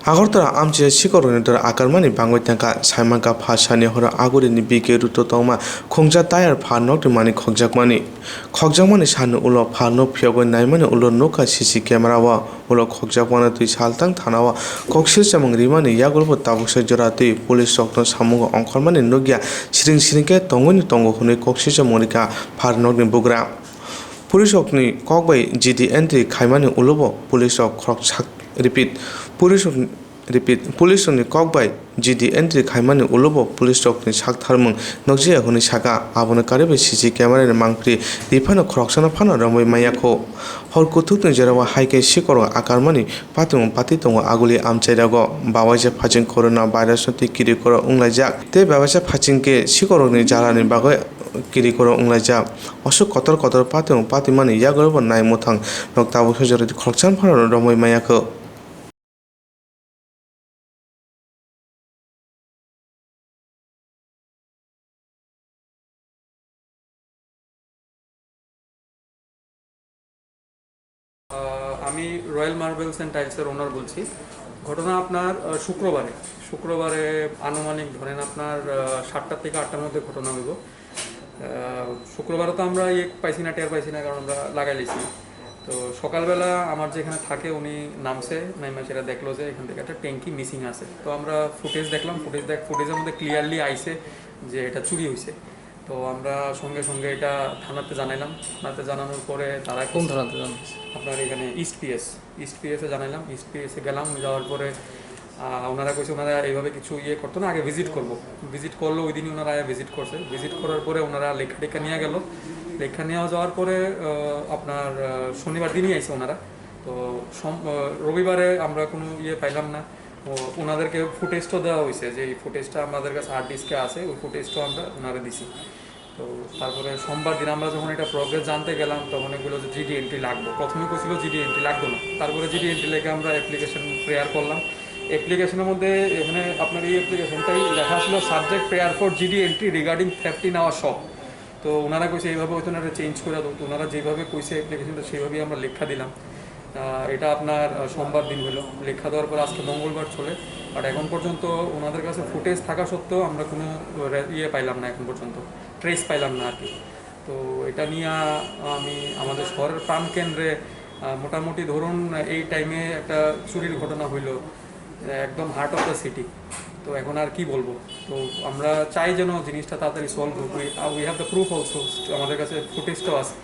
আগরতলা আমচে শিকরণের আকারমানি বাংলায় থাকা সাইমাকা ফাসানি হর আগরিনি বিকে Ruto তংমা খংজা tyre ফানক মানি খকজাকমানি সানো উলো ফানো ফিয়গই নাইমানি উলো নোকা সিসি ক্যামেরা ওয়া উলো খকজাকমানা তুই সালতাং থানাওয়া কক্সিল চামং রিমানি ইয়াগলব তাবুকসা জরা তুই পুলিশ রক্তন সামুগ অংখরমানি নুগিয়া সিরিংকে তঙ্গনি তঙ্গ হুনি কক্সিল চামরিকা ফারনকনি বুগ্রা পুলিশ রকনি ককবাই জিডি এন্ট্রি খাইমানি উলুব পুলিশ রক খরক রিপিট পুলিশ রকনি ককবাই জিডি এন্ট্রি খাইমানি উলুব পুলিশ রকনি সাক থারমুং নকজিয়া হুনি সাকা আবনে কারেবে সিসি ক্যামেরা মাংপ্রি রিফানো খরকসানা ফানো রমই মাইয়াখো হর কুথুকনি जेराव हाइके सिकर आकारमानि पाति दङ आगुलि आमचाइराग बावाइजा फाचिं कोरोना भाइरास किरि कर उंलाइजाक ते बावाइजा फाचिंके सिकरनि जालानि बागै किरि कर उंलाइजाक असु कतर पातिमानि यागरब नाय मोथां नक्ताबो सजरि खरकसान फानो रमई मायाखो আমি রয়্যাল মার্বেলস অ্যান্ড টাইলসের ওনার বলছি। ঘটনা আপনার শুক্রবারে আনুমানিক ধরেন আপনার 7টা থেকে 8টার মধ্যে ঘটনা হইব। শুক্রবারে তো আমরা পাইছি না, টের পাইছি না, কারণ আমরা লাগাই লিছি। তো সকালবেলা আমার যেখানে থাকে উনি নাইমা সেটা দেখলো যে এখান থেকে একটা ট্যাঙ্কি মিসিং আছে। তো আমরা ফুটেজ দেখলাম, ফুটেজের মধ্যে ক্লিয়ারলি আইছে যে এটা চুরি হয়েছে। তো আমরা সঙ্গে সঙ্গে এটা থানাতে জানাইলাম। থানাতে জানানোর পরে তারা কোন থানাতে জানান? আপনার এখানে ইস্ট পিএসে জানাইলাম। ইস্ট পিএসে গেলাম, যাওয়ার পরে ওনারা কইছে ওনারা এইভাবে কিছু করতো না, আগে ভিজিট করলো। ওই দিনই ওনারা ভিজিট করছে। ভিজিট করার পরে ওনারা লেখা নিয়ে গেল। লেখা নেওয়া যাওয়ার পরে আপনার শনিবার দিনই আইছে ওনারা। তো রবিবারে আমরা কোনো পাইলাম না। ওনাদেরকে ফুটেজটা দেওয়া হয়েছে, যে এই ফুটেজটা আমাদের কাছে হার্ড ডিস্কে আছে, ওই ফুটেজটাও আমরা ওনারা দিছি। তো তারপরে সোমবার দিন আমরা যখন এটা প্রগ্রেস জানতে গেলাম, তখন এগুলো যে জিডি এন্ট্রি লাগবে। প্রথমে কইছিল জিডি এন্ট্রি লাগবে না, তারপরে জিডি এন্ট্রি লেগে আমরা অ্যাপ্লিকেশন প্রেয়ার করলাম। অ্যাপ্লিকেশনের মধ্যে এখানে আপনার এই অ্যাপ্লিকেশনটাই লেখা ছিল subject prayer for GD entry regarding theft in our shop. তো ওনারা কইছে এইভাবে হয়তো ওনারা চেঞ্জ করে দাও। তো ওনারা যেভাবে কইছে অ্যাপ্লিকেশনটা সেইভাবেই আমরা লেখা দিলাম। এটা আপনার সোমবার দিন হলো। লেখা দেওয়ার পর আজকে মঙ্গলবার চলে। বাট এখন পর্যন্ত ওনাদের কাছে ফুটেজ থাকা সত্ত্বেও আমরা কোনো পাইলাম না, এখন পর্যন্ত ট্রেস পাইলাম না আর কি। তো এটা নিয়ে আমি আমাদের শহরের প্রাণকেন্দ্রে মোটামুটি ধরুন এই টাইমে একটা চুরির ঘটনা হইলো, একদম হার্ট অফ দ্য সিটি। তো এখন আর কি বলবো। তো আমরা চাই যেন জিনিসটা তাড়াতাড়ি সলভ হোক। We have the proof also, আমাদের কাছে ফুটেজটাও আছে।